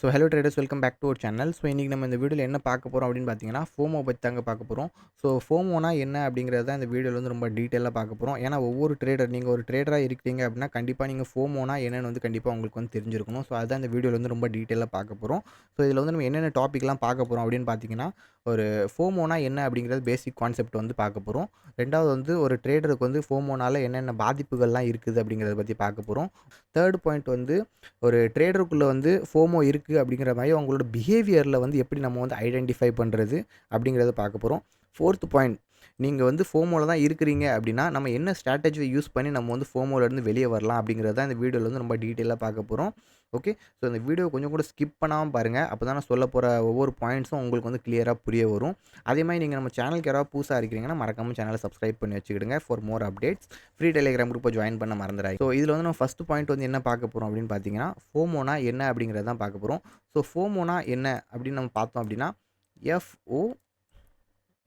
So hello traders, welcome back to our channel. So இன்றைக்கி நம்ம இந்த வீடியோவில் என்ன பார்க்க போகிறோம் அப்படின்னு பார்த்தீங்கன்னா, ஃபோமோ பற்றி தாங்க பார்க்க போகிறோம். ஸோ ஃபோமோனா என்ன அப்படிங்கிறது தான் இந்த வீடியோவில் வந்து ரொம்ப டீட்டெயிலாக பார்க்க போகிறோம். ஏன்னா ஒவ்வொரு நீங்கள் ஒரு ட்ரேடராக இருக்கீங்க அப்படின்னா கண்டிப்பாக நீங்கள் ஃபோமோனா என்னென்னு வந்து கண்டிப்பாக உங்களுக்கு வந்து தெரிஞ்சிருக்கணும். ஸோ அதுதான் இந்த வீடியோவில் வந்து ரொம்ப டீட்டெயிலாக பார்க்க போகிறோம். ஸோ இதில் வந்து நம்ம என்னென்ன டாப்பிக்லாம் பார்க்க போகிறோம் அப்படின்னு பார்த்தீங்கன்னா, ஒரு ஃபோமோனா என்ன அப்படிங்கிறது பேசிக் கான்செப்ட் வந்து பார்க்க போகிறோம். ரெண்டாவது வந்து ஒரு ட்ரேடருக்கு வந்து ஃபோமோனால என்னென்ன பாதிப்புகள்லாம் இருக்குது அப்படிங்கிறத பற்றி பார்க்க போகிறோம். தேர்ட் பாயிண்ட் வந்து ஒரு ட்ரேடருக்குள்ளே வந்து ஃபோமோ இருக்குது அப்படிங்கிற மாதிரி அவங்களோட பிஹேவியரில் வந்து எப்படி நம்ம வந்து ஐடென்டிஃபை பண்ணுறது அப்படிங்கிறத பார்க்க போகிறோம். ஃபோர்த் பாயிண்ட், நீங்கள் வந்து ஃபோமோவில் தான் இருக்கிறீங்க அப்படின்னா நம்ம என்ன ஸ்ட்ராட்டஜியை யூஸ் பண்ணி நம்ம வந்து ஃபோமோலேருந்து வெளியே வரலாம் அப்படிங்கிறது தான் இந்த வீடியோவில் வந்து ரொம்ப டீட்டெயிலாக பார்க்க போகிறோம். ஓகே, ஸோ இந்த வீடியோ கொஞ்சம் கூட ஸ்கிப் பண்ணாமல் பாருங்கள். அப்போ தான் நான் சொல்ல போகிற ஒவ்வொரு பாயிண்ட்ஸும் உங்களுக்கு வந்து கிளியராக புரிய வரும். அதே மாதிரி நீங்கள் நம்ம சேனலுக்கு யாராவது புதுசாக இருக்கிறீங்கன்னா மறக்காமல் சேனலை சப்ஸ்கிரைப் பண்ணி வச்சுக்கிடுங்க for more updates. Free Telegram குரூப்பை ஜாயின் பண்ண மறந்துடாது. ஸோ இதில் வந்து நம்ம ஃபஸ்ட் பாயிண்ட் வந்து என்ன பார்க்க போகிறோம் அப்படின்னு பார்த்தீங்கன்னா, ஃபோமோனா என்ன அப்படிங்கிறத தான் பார்க்க போகிறோம். ஸோ ஃபோமோனா என்ன அப்படின்னு நம்ம பார்த்தோம் அப்படின்னா,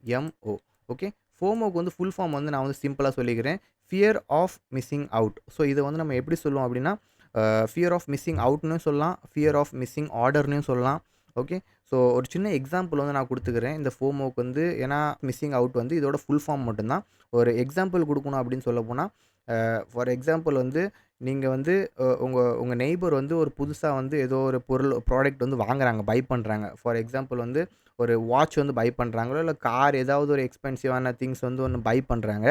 FOMO. ஓகே, ஃபோமோக்கு வந்து ஃபுல் ஃபார்ம் வந்து நான் வந்து சிம்பிளாக சொல்லிக்கிறேன். Fear of missing out. So இதை வந்து நம்ம எப்படி சொல்லுவோம் அப்படின்னா, ஃபியர் ஆஃப் மிஸ்ஸிங் அவுட்னு சொல்லலாம், ஃபியர் ஆஃப் மிஸ்ஸிங் ஆர்டர்னு சொல்லலாம். ஓகே, ஸோ ஒரு சின்ன எக்ஸாம்பிள் வந்து நான் கொடுத்துக்கிறேன் இந்த ஃபோமோக்கு வந்து. ஏன்னா மிஸ்ஸிங் அவுட் வந்து இதோட ஃபுல் ஃபார்ம் மட்டும்தான். ஒரு எக்ஸாம்பிள் கொடுக்கணும் அப்படின்னு சொல்ல போனால், ஃபார் எக்ஸாம்பிள் வந்து நீங்கள் வந்து உங்கள் நெய்பர் வந்து ஒரு புதுசாக வந்து ஏதோ ஒரு ப்ராடக்ட் வந்து வாங்குறாங்க, பை பண்ணுறாங்க. ஃபார் எக்ஸாம்பிள் வந்து ஒரு வாட்ச் வந்து பை பண்ணுறாங்களோ, இல்லை கார் ஏதாவது ஒரு எக்ஸ்பென்சிவான திங்ஸ் வந்து ஒன்று பை பண்ணுறாங்க.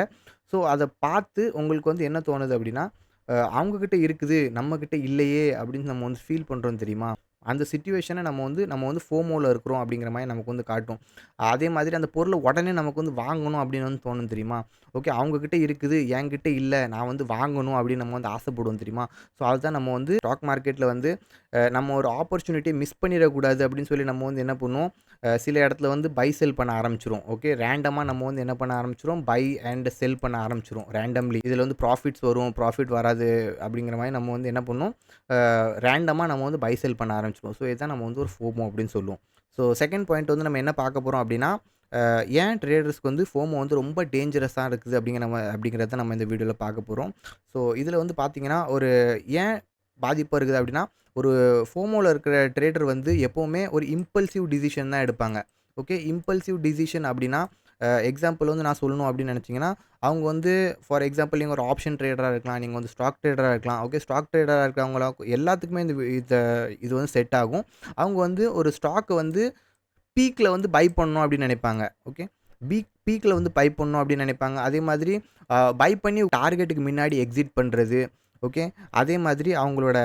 ஸோ அதை பார்த்து உங்களுக்கு வந்து என்ன தோணுது அப்படின்னா, அவங்கக்கிட்ட இருக்குது நம்மக்கிட்ட இல்லையே அப்படின்னு நம்ம வந்து ஃபீல் பண்ணுறோம் தெரியுமா? அந்த சிச்சுவேஷனை நம்ம வந்து ஃபோமோவில் இருக்கிறோம் அப்படிங்கிற மாதிரி நமக்கு வந்து காட்டும். அதே மாதிரி அந்த பொருளை உடனே நமக்கு வந்து வாங்கணும் அப்படின்னு வந்து தோணும் தெரியுமா? ஓகே, அவங்கக்கிட்ட இருக்குது என்கிட்ட இல்லை, நான் வந்து வாங்கணும் அப்படின்னு நம்ம வந்து ஆசைப்படுவோம் தெரியுமா? ஸோ அதுதான் நம்ம வந்து ஸ்டாக் மார்க்கெட்டில் வந்து நம்ம ஒரு ஆப்பர்ச்சுனிட்டியை மிஸ் பண்ணிடக்கூடாது அப்படின்னு சொல்லி நம்ம வந்து என்ன பண்ணுவோம், சில இடத்துல வந்து பை செல் பண்ண ஆரம்பிச்சிரும். ஓகே, ரேண்டமாக நம்ம வந்து என்ன பண்ண ஆரம்பிச்சிரும், பை அண்ட் செல் பண்ண ஆரம்பிச்சிரும் ரேண்டம்லி. இதில் வந்து ப்ராஃபிட்ஸ் வரும், ப்ராஃபிட் வராது அப்படிங்கிற மாதிரி நம்ம வந்து என்ன பண்ணுவோம், ரேண்டமாக நம்ம வந்து பை செல் பண்ண ஆரம்பிச்சிருவோம். ஸோ இதுதான் நம்ம வந்து ஒரு ஃபோமோ அப்படின்னு சொல்லுவோம். ஸோ செகண்ட் பாயிண்ட் வந்து நம்ம என்ன பார்க்க போகிறோம் அப்படின்னா, ஏன் ட்ரேடர்ஸ்க்கு வந்து ஃபோமோ வந்து ரொம்ப டேஞ்சரஸாக இருக்குது அப்படிங்கிறத நம்ம இந்த வீடியோவில் பார்க்க போகிறோம். ஸோ இதில் வந்து பார்த்தீங்கன்னா, ஒரு ஏன் பாதிப்பு இருக்குது அப்படின்னா, ஒரு ஃபோமோவில் இருக்கிற ட்ரேடர் வந்து எப்போவுமே ஒரு இம்பல்சிவ் டிசிஷன் தான் எடுப்பாங்க. ஓகே, இம்பல்சிவ் டிசிஷன் அப்படின்னா, எக்ஸாம்பிள் வந்து நான் சொல்லணும் அப்படின்னு நினச்சிங்கன்னா, அவங்க வந்து ஃபார் எக்ஸாம்பிள் நீங்கள் ஒரு ஆப்ஷன் ட்ரேடராக இருக்கலாம், நீங்கள் வந்து ஸ்டாக் ட்ரேடராக இருக்கலாம். ஓகே, ஸ்டாக் ட்ரேடராக இருக்கிறவங்களா எல்லாத்துக்குமே இது வந்து செட் ஆகும். அவங்க வந்து ஒரு ஸ்டாக்கை வந்து பீக்கில் வந்து பை பண்ணணும் அப்படின்னு நினைப்பாங்க. ஓகே, பீக்கில் வந்து பை பண்ணணும் அப்படின்னு நினைப்பாங்க. அதே மாதிரி பை பண்ணி டார்கெட்டுக்கு முன்னாடி எக்ஸிட் பண்ணுறது. ஓகே, அதே மாதிரி அவங்களோட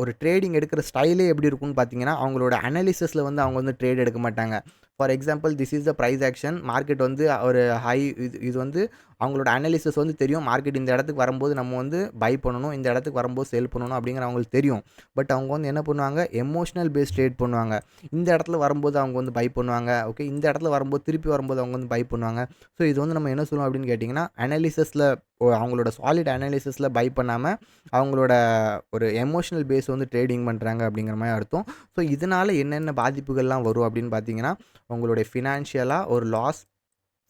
ஒரு ட்ரேடிங் எடுக்கிற ஸ்டைலே எப்படி இருக்கும்னு பார்த்தீங்கன்னா, அவங்களோட அனாலிசிஸில் வந்து அவங்க வந்து ட்ரேட் எடுக்க மாட்டாங்க. For example this is the price action. Market வந்து ஒரு இது வந்து அவங்களோட அனாலிசிஸ் வந்து தெரியும். மார்க்கெட் இந்த இடத்துக்கு வரும்போது நம்ம வந்து பை பண்ணணும், இந்த இடத்துக்கு வரும்போது செல் பண்ணணும் அப்படிங்கிற அவங்களுக்கு தெரியும். பட் அவங்க வந்து என்ன பண்ணுவாங்க, எமோஷனல் பேஸ் ட்ரேட் பண்ணுவாங்க. இந்த இடத்துல வரும்போது அவங்க வந்து பை பண்ணுவாங்க. ஓகே, இந்த இடத்துல வரும்போது திருப்பி வரும்போது அவங்க வந்து பை பண்ணுவாங்க. ஸோ இது வந்து நம்ம என்ன சொல்லுவோம் அப்படின்னு கேட்டிங்கன்னா, அனாலிசிஸில் அவங்களோட சாலிட் அனாலிசிஸில் பை பண்ணாமல் அவங்களோட ஒரு எமோஷனல் பேஸ் வந்து ட்ரேடிங் பண்ணுறாங்க அப்படிங்கிற மாதிரி அர்த்தம். ஸோ இதனால் என்னென்ன பாதிப்புகள்லாம் வரும் அப்படின்னு பார்த்தீங்கன்னா, உங்களுடைய ஃபினான்ஷியலாக ஒரு லாஸ்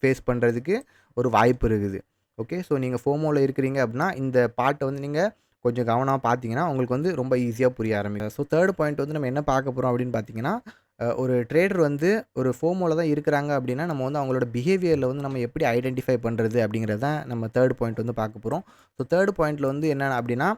ஃபேஸ் பண்ணுறதுக்கு ஒரு வாய்ப்பு இருக்குது. ஓகே, ஸோ நீங்கள் ஃபோமோவில் இருக்கிறீங்க அப்படின்னா இந்த பார்ட்டை வந்து நீங்கள் கொஞ்சம் கவனமாக பார்த்தீங்கன்னா உங்களுக்கு வந்து ரொம்ப ஈஸியாக புரிய ஆரம்பிக்கும். ஸோ தேர்ட் பாயிண்ட் வந்து நம்ம என்ன பார்க்க போகிறோம் அப்படின்னு பார்த்தீங்கன்னா, ஒரு ட்ரேடர் வந்து ஒரு ஃபோமோவில் தான் இருக்கிறாங்க அப்படின்னா நம்ம வந்து அவங்களோட பிஹேவியரில் வந்து நம்ம எப்படி ஐடென்டிஃபை பண்ணுறது அப்படிங்கிறது தான் நம்ம தேர்ட் பாயிண்ட் வந்து பார்க்க போகிறோம். ஸோ தேர்ட் பாயிண்ட்டில் வந்து என்ன அப்படின்னா,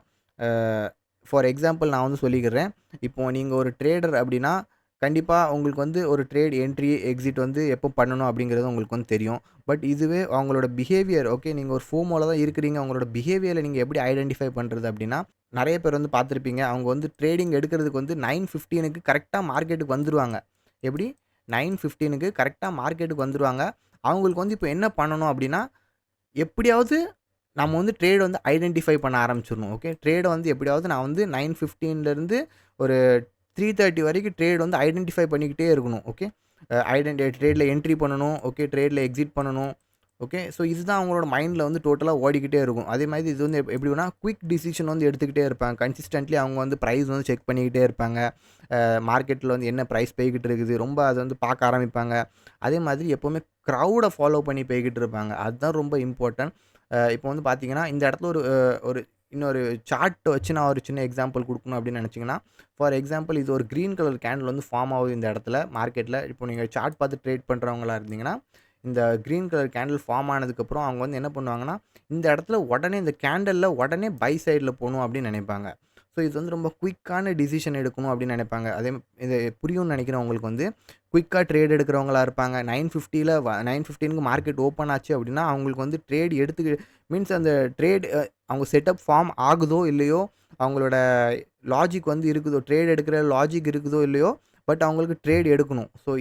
ஃபார் எக்ஸாம்பிள் நான் வந்து சொல்லிக்கிறேன். இப்போது நீங்கள் ஒரு ட்ரேடர் அப்படின்னா கண்டிப்பாக உங்களுக்கு வந்து ஒரு ட்ரேட் என்ட்ரி எக்ஸிட் வந்து எப்போ பண்ணணும் அப்படிங்கிறது உங்களுக்கு வந்து தெரியும். பட் இதுவே அவங்களோட பிஹேவியர், ஓகே, நீங்கள் ஒரு ஃபோமோவில் தான் இருக்கிறீங்க, அவங்களோட பிஹேவியரை நீங்கள் எப்படி ஐடென்டிஃபை பண்ணுறது அப்படின்னா, நிறைய பேர் வந்து பார்த்துருப்பீங்க, அவங்க வந்து ட்ரேடிங் எடுக்கிறதுக்கு வந்து 9:15க்கு கரெக்டாக மார்க்கெட்டுக்கு வந்துருவாங்க. எப்படி 9:15க்கு கரெக்டாக மார்க்கெட்டுக்கு வந்துருவாங்க. அவங்களுக்கு வந்து இப்போ என்ன பண்ணணும் அப்படின்னா, எப்படியாவது நம்ம வந்து ட்ரேட் வந்து ஐடென்டிஃபை பண்ண ஆரம்பிச்சிடணும். ஓகே, ட்ரேடை வந்து எப்படியாவது நான் வந்து 9:15லேருந்து ஒரு 3:30 வரைக்கும் ட்ரேட் வந்து ஐடென்டிஃபை பண்ணிக்கிட்டே இருக்கணும். ஓகே, ட்ரேடில் என்ட்ரி பண்ணணும். ஓகே, ட்ரேடில் எக்ஸிட் பண்ணணும். ஓகே, ஸோ இதுதான் அவங்களோட மைண்டில் வந்து டோட்டலாக ஓடிக்கிட்டே இருக்கும். அதே மாதிரி இது வந்து எப்படின்னா குயிக் டிசிஷன் வந்து எடுத்துக்கிட்டே இருப்பாங்க. கன்சிஸ்டன்ட்லி அவங்க வந்து ப்ரைஸ் வந்து செக் பண்ணிக்கிட்டே இருப்பாங்க. மார்க்கெட்டில் வந்து என்ன ப்ரைஸ் போய்கிட்டு இருக்குது ரொம்ப அதை வந்து பார்க்க ஆரம்பிப்பாங்க. அதே மாதிரி எப்போவுமே க்ரௌடை ஃபாலோ பண்ணி போய்கிட்டு இருப்பாங்க. அதுதான் ரொம்ப இம்பார்ட்டன்ட். இப்போ வந்து பார்த்தீங்கன்னா இந்த இடத்துல ஒரு இன்னொரு சார்ட் வச்சு நான் ஒரு சின்ன எக்ஸாம்பிள் குடுக்கணும் அப்படின்னு நினச்சிங்கன்னா, ஃபார் எக்ஸாம்பிள் இது ஒரு கிரீன் கலர் கேண்டில் வந்து ஃபார்ம் ஆகுது இந்த இடத்துல மார்க்கெட்டில. இப்போ நீங்க சார்ட் பார்த்து ட்ரேட் பண்றவங்களா இருந்தீங்கன்னா, இந்த கிரீன் கலர் கேண்டில் ஃபார்ம் ஆனதுக்கப்புறம் அவங்க வந்து என்ன பண்ணுவாங்கன்னா, இந்த இடத்துல உடனே இந்த கேண்டில்ல உடனே பை சைடில போணும் அப்படின்னு நினைப்பாங்க. ஸோ இது வந்து ரொம்ப குயிக்கான டிசிஷன் எடுக்கணும் அப்படின்னு நினைப்பாங்க. இது புரியும்னு நினைக்கிறேன் உங்களுக்கு வந்து. குயிக்கா ட்ரேட் எடுக்கிறவங்களா இருப்பாங்க. 9:50ல 9:15க்கு மார்க்கெட் ஓப்பன் ஆச்சு அப்படின்னா, அவங்களுக்கு வந்து ட்ரேட் மீன்ஸ் அந்த ட்ரேட் அவங்க செட்டப் ஃபார்ம் ஆகுதோ இல்லையோ, அவங்களோட லாஜிக் வந்து இருக்குதோ, ட்ரேட் எடுக்கிற லாஜிக் இருக்குதோ இல்லையோ, பட் அவங்களுக்கு ட்ரேட் எடுக்கணும். ஸோ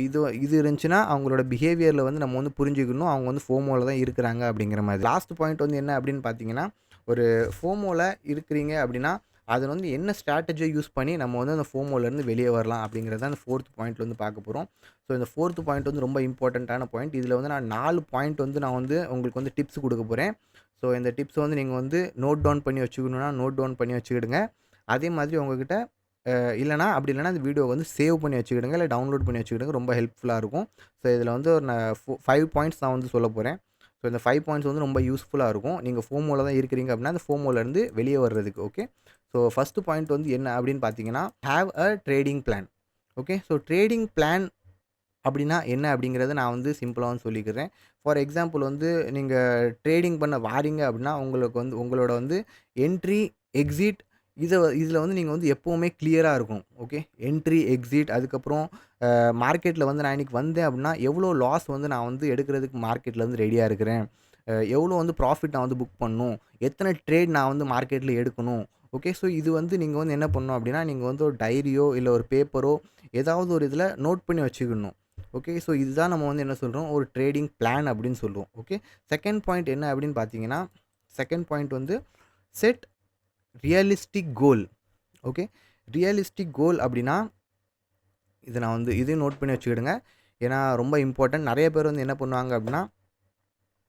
இது இருந்துச்சுன்னா, அவங்களோட பிஹேவியர்ல வந்து நம்ம வந்து புரிஞ்சுக்கணும். அவங்க வந்து ஃபோமோல தான் இருக்கிறாங்க அப்படிங்கிற மாதிரி. லாஸ்ட் பாயிண்ட் வந்து என்ன அப்படின்னு பார்த்தீங்கன்னா, ஒரு ஃபோமோல இருக்கிறீங்க அப்படின்னா, அது வந்து என்ன ஸ்ட்ராட்டஜிய யூஸ் பண்ணி நம்ம வந்து அந்த ஃபோமோலேருந்து வெளியே வரலாம் அப்படிங்கிறத அந்த 4த் பாயிண்ட்ல வந்து பார்க்க போறோம். ஸோ இந்த 4த் பாயிண்ட் வந்து ரொம்ப இம்பார்ட்டன்ட்டான பாயிண்ட். இதில வந்து நான் 4 பாயிண்ட் வந்து நான் வந்து உங்களுக்கு வந்து டிப்ஸ் குடுக்க போறேன். ஸோ இந்த டிப்ஸ் வந்து நீங்க வந்து நோட் டவுன் பண்ணி வச்சுக்கணும்னா, நோட் டவுன் பண்ணி வச்சுக்கிடுங்க. அதே மாதிரி உங்ககிட்ட இல்லன்னா அப்படி இல்லன்னா இந்த வீடியோவ வந்து சேவ் பண்ணி வச்சுக்கிடுங்க. இல்ல டவுன்லோட் பண்ணி வச்சுக்கிடுங்க. ரொம்ப ஹெல்ப்ஃபுல்லா இருக்கும். ஸோ இதில வந்து ஒரு நான் 5 பாயிண்ட்ஸ் நான் வந்து சொல்லப் போறேன். ஸோ இந்த 5 பாயிண்ட்ஸ் வந்து ரொம்ப யூஸ்ஃபுல்லா இருக்கும். நீங்க ஃபோமோல தான் இருக்கிறீங்க அப்படின்னா, அந்த ஃபோமோலேருந்து வெளியே வர்றதுக்கு. ஓகே. ஸோ ஃபர்ஸ்ட் பாயிண்ட் வந்து என்ன அப்படின்னு பார்த்தீங்கன்னா, have a trading plan. Okay. So trading plan அப்படின்னா என்ன அப்படிங்கிறத நான் வந்து சிம்பிளா வந்து சொல்லிக்கிறேன். ஃபார் எக்ஸாம்பிள் வந்து நீங்க ட்ரேடிங் பண்ண வாரீங்க அப்படின்னா, உங்களுக்கு வந்து உங்களோட வந்து என்ட்ரி, எக்ஸிட் இதில வந்து நீங்க வந்து எப்பவுமே கிளியரா இருக்கணும். ஓகே. என்ட்ரி, எக்ஸிட் அதுக்கப்புறம் மார்க்கெட்ல வந்து நான் இன்னைக்கு வந்தேன் அப்படின்னா, எவ்வளோ லாஸ் வந்து நான் வந்து எடுக்கிறதுக்கு மார்க்கெட்ல வந்து ரெடியா இருக்கிறேன். எவ்வளோ வந்து ப்ராஃபிட் நான் வந்து புக் பண்ணணும். எத்தனை ட்ரேட் நான் வந்து மார்க்கெட்ல எடுக்கணும். ஓகே. ஸோ இது வந்து நீங்க வந்து என்ன பண்ணணும் அப்படின்னா, நீங்க வந்து ஒரு டைரியோ, இல்ல ஒரு பேப்பரோ ஏதாவது ஒரு இதில நோட் பண்ணி வச்சுக்கணும். ஓகே. ஸோ இதுதான் நம்ம வந்து என்ன சொல்றோம், ஒரு ட்ரேடிங் பிளான் அப்படின்னு சொல்லுவோம். ஓகே. செகண்ட் பாயிண்ட் என்ன அப்படின்னு பார்த்தீங்கன்னா, செகண்ட் பாயிண்ட் வந்து செட் ரியலிஸ்டிக் கோல். ஓகே. ரியலிஸ்டிக் கோல் அப்படின்னா, இத நான் வந்து இதையும் நோட் பண்ணி வச்சுக்கிடுங்க. ஏன்னா ரொம்ப இம்பார்ட்டன்ட். நெறைய பேர் வந்து என்ன பண்ணுவாங்க அப்படின்னா,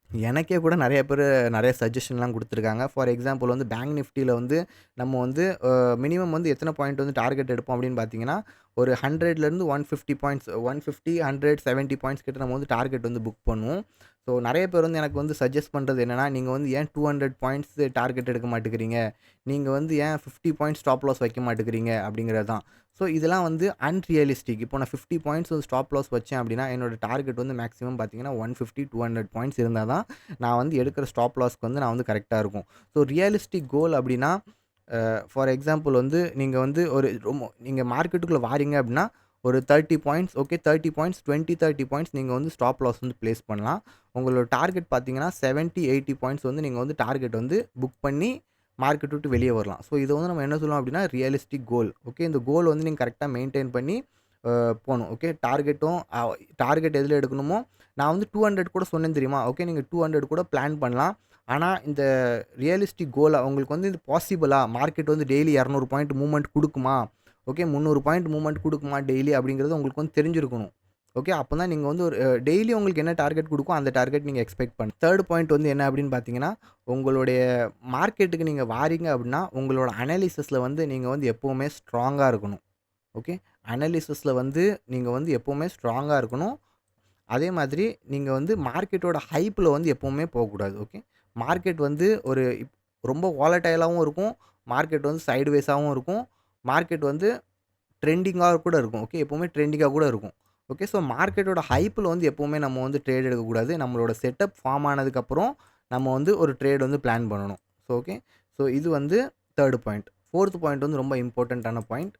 எனக்கே கூட நெறைய பேரு நெறைய சஜஷன்லாம் குடுத்துருக்காங்க. ஃபார் எக்ஸாம்பிள் வந்து பேங்க் நிஃப்டில வந்து நம்ம வந்து மினிமம் வந்து எத்தன பாயிண்ட் வந்து டார்கெட் எடுப்போம் அப்படின்னு பார்த்தீங்கன்னா, ஒரு 100லேருந்து 150 பாயிண்ட்ஸ் 150, 100, 70 பாயிண்ட்ஸ் கிட்ட நம்ம வந்து டார்கெட் வந்து புக் பண்ணுவோம். ஸோ நெறைய பேர் வந்து எனக்கு வந்து சஜெஸ்ட் பண்றது என்னன்னா, நீங்க வந்து ஏன் 200 பாயிண்ட்ஸ் டார்கெட் எடுக்க மாட்டேங்கிறீங்க? நீங்க வந்து ஏன் 50 பாயிண்ட்ஸ் ஸ்டாப் லாஸ் வைக்க மாட்டேங்கிறீங்க? அப்படிங்கிறது தான். ஸோ இதெல்லாம் வந்து அன்ரியலிஸ்டிக். இப்போ நான் 50 பாயிண்ட்ஸ் வந்து ஸ்டாப் லாஸ் வச்சேன் அப்படின்னா, என்னோட டார்கெட் வந்து மேக்ஸிமம் பார்த்தீங்கன்னா 150, 200 பாயிண்ட்ஸ் இருந்தா தான் நான் வந்து எடுக்கிற ஸ்டாப் லாஸ்க்கு வந்து நான் வந்து கரெக்ட்டா இருக்கும். ஸோ ரியலிஸ்டிக் கோல் அப்படின்னா, ஃபார் எக்ஸாம்பிள் வந்து நீங்க வந்து நீங்க மார்க்கெட்டுக்குள்ள வாரீங்க அப்படின்னா, ஒரு 30 பாயிண்ட்ஸ் ஓகே 30 பாயிண்ட்ஸ் 20, 30 பாயிண்ட்ஸ் நீங்க வந்து ஸ்டாப் லாஸ் வந்து பிளேஸ் பண்ணலாம். உங்களோட டார்கெட் பார்த்தீங்கன்னா 70, 80 பாயிண்ட்ஸ் வந்து நீங்க வந்து டார்கெட் வந்து புக் பண்ணி மார்க்கெட் விட்டு வெளியே வரலாம். ஸோ இத வந்து நம்ம என்ன சொல்லுவோம் அப்படின்னா, ரியலிஸ்டிக் கோல். ஓகே. இந்த கோல் வந்து நீங்க கரெக்ட்டா மெயின்டெயின் பண்ணி போணும். ஓகே. டார்கெட் எதுல எடுக்கணுமோ, நான் வந்து 200 கூட சொன்னேன் தெரியுமா? ஓகே. நீங்க 200 கூட பிளான் பண்ணலாம். ஆனா, இந்த ரியலிஸ்டிக் கோல் உங்களுக்கு வந்து இது பாசிபிளா? மார்க்கெட் வந்து டெய்லி 200 பாயிண்ட் மூவ்மெண்ட் குடுக்குமா? ஓகே. 300 பாயிண்ட் மூவ்மெண்ட் குடுக்குமா டெய்லி? அப்படிங்கிறது உங்களுக்கு வந்து தெரிஞ்சிருக்கணும். ஓகே. அப்பதான் நீங்க வந்து ஒரு டெய்லி உங்களுக்கு என்ன டார்கெட் குடுக்கோ, அந்த டார்கெட் நீங்க எக்ஸ்பெக்ட் பண்ணலாம். 3 பாயிண்ட் வந்து என்ன அப்படின்னு பார்த்தீங்கன்னா, உங்களுடைய மார்க்கெட்டுக்கு நீங்க வாரீங்க அப்படின்னா, உங்களோட அனாலிசிஸ்ல வந்து நீங்க வந்து எப்பவுமே ஸ்ட்ராங்கா இருக்கணும். ஓகே. அனாலிசிஸ்ல வந்து நீங்க வந்து எப்பவுமே ஸ்ட்ராங்கா இருக்கணும். அதே மாதிரி நீங்க வந்து மார்க்கெட்டோட ஹைப்ல வந்து எப்பவுமே போகக்கூடாது. ஓகே. மார்க்கெட் வந்து ரொம்ப வாலடைலாவும் இருக்கும். மார்க்கெட் வந்து சைட்வேஸாவும் இருக்கும். மார்க்கெட் வந்து ட்ரெண்டிங்கா கூட இருக்கும். ஓகே. எப்பவுமே ட்ரெண்டிங்கா கூட இருக்கும். ஓகே. ஸோ மார்க்கெட்டோட ஹைப்ல வந்து எப்பவுமே நம்ம வந்து ட்ரேட் எடுக்கக்கூடாது. நம்மளோட செட்டப் ஃபார்ம் ஆனதுக்கப்புறம் நம்ம வந்து ஒரு ட்ரேட் வந்து பிளான் பண்ணணும். So okay. ஸோ இது வந்து 3 பாயிண்ட். 4த் பாயிண்ட் வந்து ரொம்ப இம்பார்ட்டன்ட்டான பாயிண்ட்.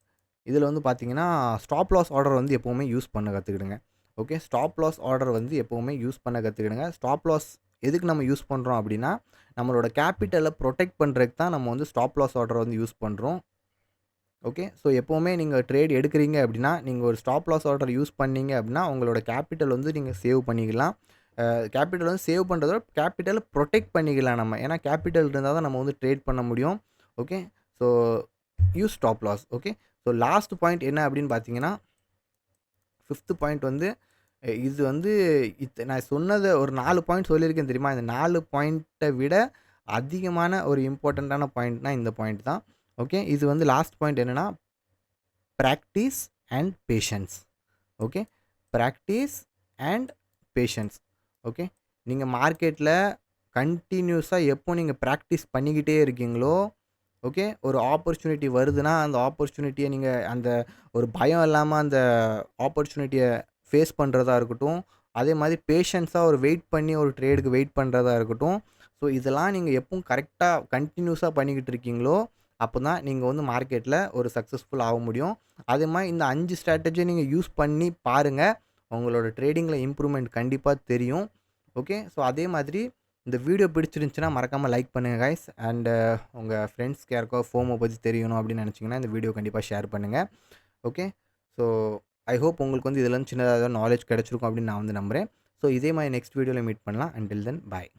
இதில வந்து பார்த்தீங்கன்னா, ஸ்டாப் லாஸ் ஆர்டர் வந்து எப்பவுமே யூஸ் பண்ண கத்துக்கிடுங்க. ஓகே. ஸ்டாப் லாஸ் ஆர்டர் வந்து எப்பவுமே யூஸ் பண்ண கத்துக்கிடுங்க. ஸ்டாப் லாஸ் எதுக்கு நம்ம யூஸ் பண்றோம் அப்படின்னா, நம்மளோட கேப்பிட்டல புரொடெக்ட் பண்றதுக்கு தான் நம்ம வந்து ஸ்டாப் லாஸ் ஆர்டர் வந்து யூஸ் பண்றோம். ஓகே. ஸோ எப்பவுமே நீங்க ட்ரேட் எடுக்கிறீங்க அப்படின்னா, நீங்க ஒரு ஸ்டாப் லாஸ் ஆர்டர் யூஸ் பண்ணீங்க அப்படின்னா, உங்களோட கேப்பிட்டல் வந்து நீங்க சேவ் பண்ணிக்கலாம். கேப்பிட்டல் வந்து சேவ் பண்றத விட கேப்பிட்டல புரொடெக்ட் பண்ணிக்கலாம் நம்ம. ஏன்னா கேப்பிட்டல் இருந்தா தான் நம்ம வந்து ட்ரேட் பண்ண முடியும். Okay. So use stop loss. Okay. So last point என்ன அப்படின்னு பார்த்தீங்கன்னா, 5த் பாயிண்ட் வந்து இது வந்து நான் சொன்னத ஒரு 4 பாயிண்ட் சொல்லியிருக்கேன் தெரியுமா? இந்த 4 பாயிண்ட்ட விட அதிகமான ஒரு இம்பார்ட்டன்ட்டான பாயிண்ட்னா இந்த பாயிண்ட் தான். ஓகே. இது வந்து லாஸ்ட் பாயிண்ட் என்னன்னா, practice and patience. Okay. Practice and patience. Okay. நீங்க மார்க்கெட்ல கன்டினியூஸா எப்போ நீங்க பிராக்டிஸ் பண்ணிக்கிட்டே இருக்கீங்களோ, ஓகே. ஒரு ஆப்பர்ச்சுனிட்டி வருதுன்னா, அந்த ஆப்பர்ச்சுனிட்டிய நீங்க அந்த ஒரு பயம் இல்லாம அந்த ஆப்பர்ச்சுனிட்டிய ஃபேஸ் பண்றதா இருக்கட்டும். அதே மாதிரி பேஷன்ஸா ஒரு வெயிட் பண்ணி ஒரு ட்ரேடுக்கு வெயிட் பண்றதா இருக்கட்டும். ஸோ இதெல்லாம் நீங்க எப்பவும் கரெக்ட்டா கன்டினியூஸா பண்ணிக்கிட்டு இருக்கீங்களோ, அப்பதான் நீங்க வந்து மார்க்கெட்ல ஒரு சக்சஸ்ஃபுல் ஆக முடியும். அதே மாரி இந்த 5 ஸ்ட்ராட்டஜிய நீங்க யூஸ் பண்ணி பாருங்க. உங்களோட ட்ரேடிங்ல இம்ப்ரூவ்மென்ட் கண்டிப்பா தெரியும். ஓகே. ஸோ அதே மாதிரி இந்த வீடியோ பிடிச்சிருந்துச்சுன்னா மறக்காம லைக் பண்ணுங்க கைஸ். அண்ட் உங்க ஃப்ரெண்ட்ஸ்க்கு யாருக்கோ ஃபோமோ பத்தி தெரியணும் அப்படின்னு நினைச்சீங்கன்னா, இந்த வீடியோ கண்டிப்பா ஷேர் பண்ணுங்க. ஓகே. ஸோ ஐ ஹோப் உங்களுக்கு வந்து இதுலருந்து சின்னதா ஏதாவது நாலேட்ஜ் கிடைச்சிருக்கும் அப்படின்னு நான் வந்து நம்புறேன். ஸோ இதே மாரி நெக்ஸ்ட் வீடியோல மீட் பண்ணலாம். அன்டில் தென் பாய்.